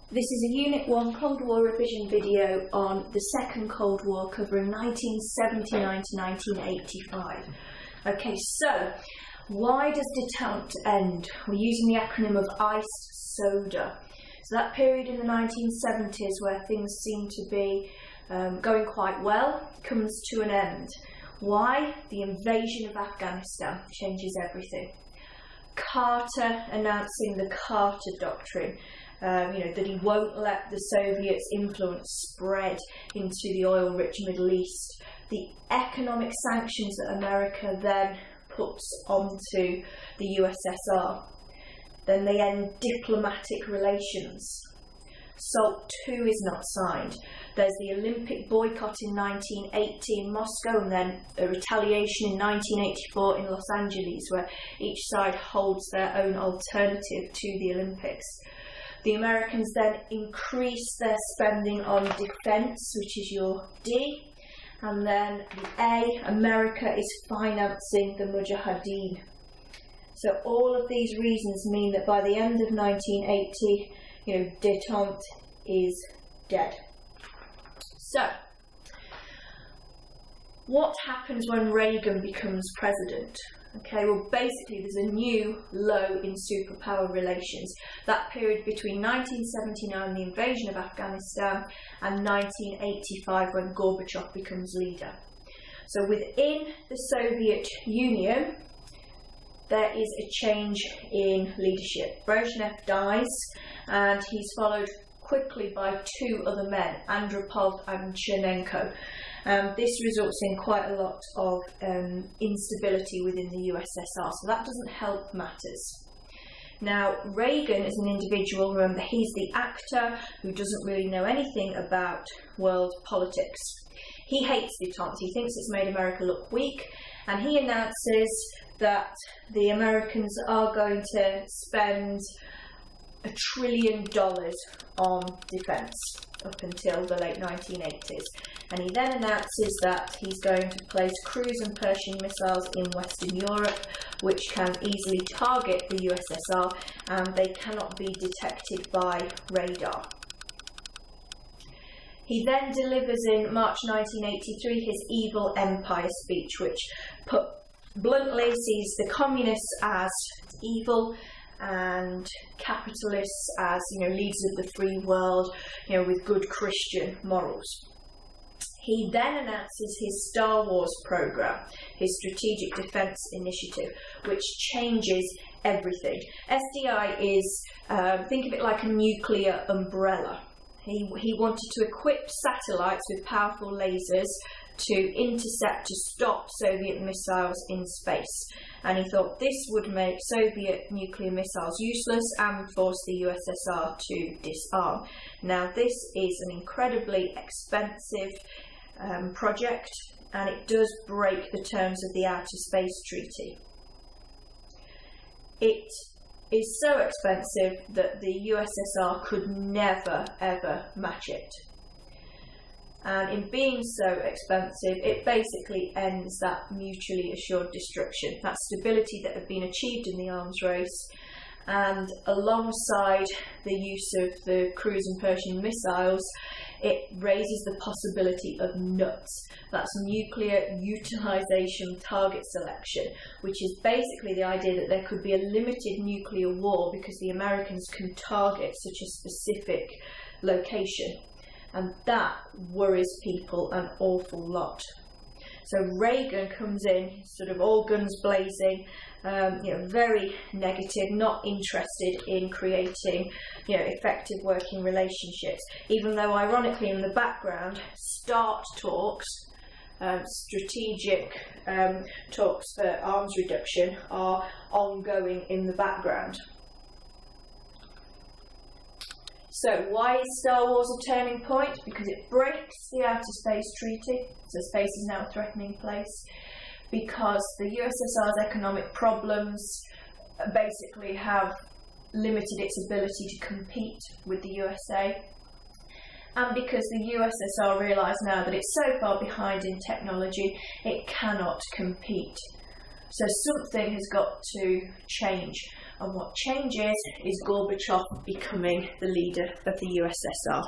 This is a Unit 1 Cold War revision video on the Second Cold War covering 1979 to 1985. Okay, so why does detente end? We're using the acronym of ICE-SODA. So that period in the 1970s where things seem to be going quite well comes to an end. Why? The invasion of Afghanistan changes everything. Carter announcing the Carter Doctrine, that he won't let the Soviets' influence spread into the oil-rich Middle East. The economic sanctions that America then puts onto the USSR. Then they end diplomatic relations. SALT II is not signed. There's the Olympic boycott in 1980 in Moscow, and then a retaliation in 1984 in Los Angeles, where each side holds their own alternative to the Olympics. The Americans then increase their spending on defence, which is your D, and then the A, America is financing the Mujahideen. So all of these reasons mean that by the end of 1980, detente is dead. So, what happens when Reagan becomes president? Okay, well basically there's a new low in superpower relations. That period between 1979, the invasion of Afghanistan, and 1985 when Gorbachev becomes leader. So within the Soviet Union, there is a change in leadership. Brezhnev dies and he's followed quickly by two other men, Andropov and Chernenko. This results in quite a lot of instability within the USSR, so that doesn't help matters. Now, Reagan is an individual, remember, he's the actor who doesn't really know anything about world politics. He hates detente, he thinks it's made America look weak, and he announces that the Americans are going to spend $1 trillion on defence up until the late 1980s. And he then announces that he's going to place cruise and Pershing missiles in Western Europe, which can easily target the USSR, and they cannot be detected by radar. He then delivers in March 1983 his Evil Empire speech, which put bluntly sees the communists as evil and capitalists as leaders of the free world, with good Christian morals. He then announces his Star Wars program, his Strategic Defence Initiative, which changes everything. SDI is, think of it like a nuclear umbrella. He wanted to equip satellites with powerful lasers to intercept, to stop Soviet missiles in space. And he thought this would make Soviet nuclear missiles useless and force the USSR to disarm. Now, this is an incredibly expensive project, and it does break the terms of the Outer Space Treaty. It is so expensive that the USSR could never ever match it. And in being so expensive, it basically ends that mutually assured destruction, that stability that had been achieved in the arms race. And alongside the use of the cruise and Pershing missiles, it raises the possibility of NUTS. That's nuclear utilization target selection, which is basically the idea that there could be a limited nuclear war because the Americans can target such a specific location. And that worries people an awful lot. So Reagan comes in, sort of all guns blazing, very negative, not interested in creating, effective working relationships. Even though, ironically, in the background, START talks, strategic talks for arms reduction, are ongoing in the background. So why is Star Wars a turning point? Because it breaks the Outer Space Treaty, so space is now a threatening place, because the USSR's economic problems basically have limited its ability to compete with the USA, and because the USSR realise now that it's so far behind in technology, it cannot compete. So something has got to change. and what changes is Gorbachev becoming the leader of the USSR.